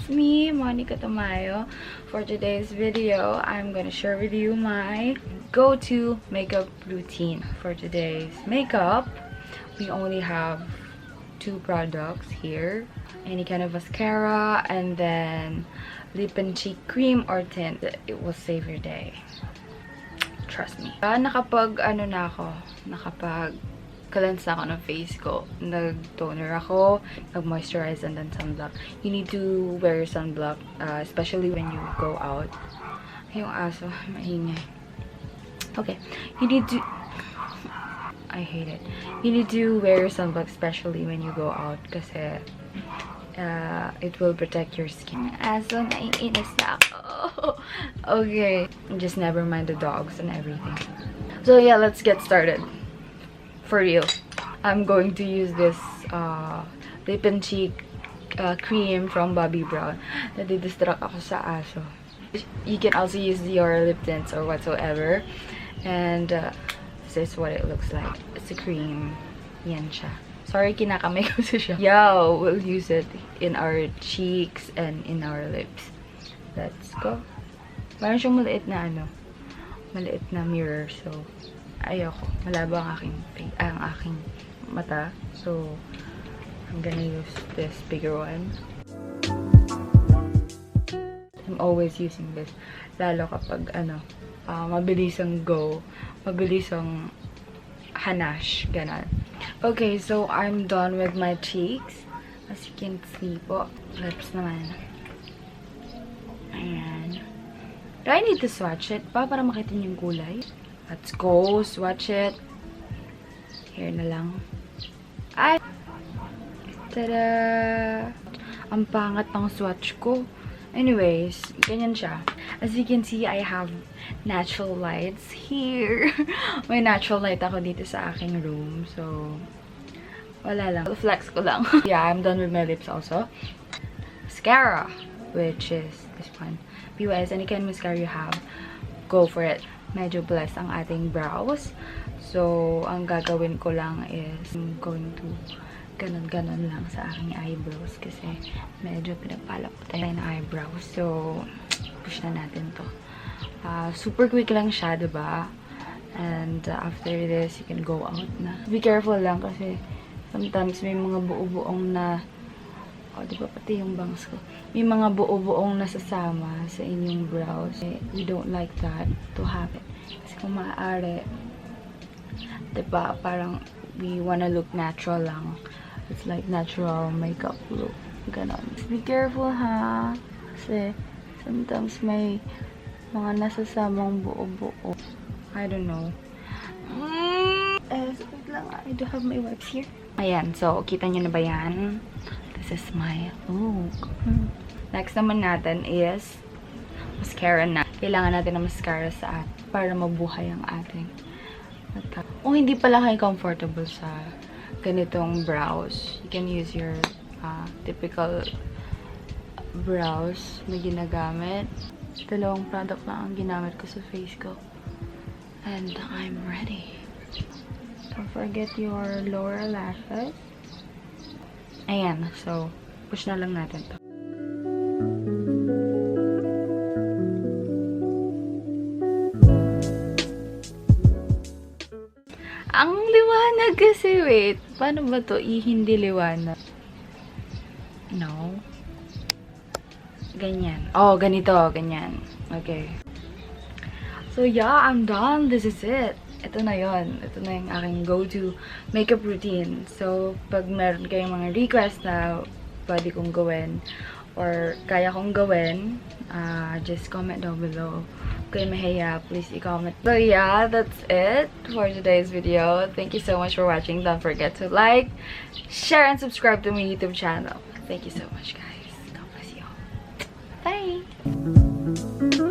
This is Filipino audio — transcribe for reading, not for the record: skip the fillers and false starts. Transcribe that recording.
It's me, Monika Tamayo. For today's video, I'm gonna share with you my go-to makeup routine. For today's makeup, we only have two products here. Any kind of mascara and then lip and cheek cream or tint. It will save your day. Trust me. Nakapag cleanse na ako ng face ko. Nag-toner ako, nag-moisturize, and then sunblock. You need to wear sunblock, especially when you go out. Yung aso, maingay. Okay, you need to... I hate it. You need to wear sunblock, especially when you go out, kasi it will protect your skin. Aso, naiinis na ako. Okay, just never mind the dogs and everything. So yeah, let's get started. For real, I'm going to use this lip and cheek cream from Bobbi Brown. Nadidistract ako sa aso. You can also use your lip tints or whatsoever. And this is what it looks like. It's a cream. Yan siya. Sorry, kinakamay ko siya. Yeah, we'll use it in our cheeks and in our lips. Let's go. Meron siyang maliit na mirror, so ayoko. Malabo ang aking mata. So, I'm gonna use this bigger one. I'm always using this. Lalo kapag, mabilis ang go. Mabilis ang hanash. Ganon. Okay, so I'm done with my cheeks. As you can see po. Lips naman. Ayan. Do I need to swatch it pa para makita niyo yung kulay? Let's go, swatch it. Here na lang. Ay! Tada! Ang pangat ng swatch ko. Anyways, ganyan siya. As you can see, I have natural lights here. May natural light ako dito sa aking room. So, wala lang. Flex ko lang. Yeah, I'm done with my lips also. Mascara, which is this one. BYS, any kind of mascara you have, go for it. Medyo blessed ang ating brows. So, ang gagawin ko lang is I'm going to ganon-ganon lang sa aking eyebrows kasi medyo pinagpalak ko tayo ng eyebrows. So, push na natin to. Super quick lang siya, diba? And after this, you can go out na. Be careful lang kasi sometimes may mga buo-buong na diba pati yung bangs ko. May mga buo-buong nasasama sa inyong brows. We don't like that to happen. Kasi kung maaari, diba, parang we wanna look natural lang. It's like natural makeup look. Ganon. Be careful, ha? Kasi sometimes may mga nasasamang buo-buo. I don't know. Wait lang. I do have my wipes here. Ayan. So, kita nyo na ba yan? This is my look. Next naman natin is mascara na. Kailangan natin ng mascara sa para mabuhay ang ating mata. Kung hindi pala kayo comfortable sa ganitong brows, you can use your typical brows na ginagamit. Dalawang product lang ang ginamit ko sa face ko. And I'm ready. Don't forget your lower lashes. Ayan, so, push na lang natin to. Ang liwanag kasi, wait. Paano ba to? Hindi liwanag. No. Ganyan. Oh, ganito. Ganyan. Okay. So, yeah, I'm done. This is it. Ito na yon. Ito na yung aking go-to makeup routine. So, pag meron kayong mga request na pwede kong gawin or kaya kong gawin, just comment down below. Kung mahiya, please i-comment. So, yeah, that's it for today's video. Thank you so much for watching. Don't forget to like, share, and subscribe to my YouTube channel. Thank you so much, guys. God bless you all. Bye!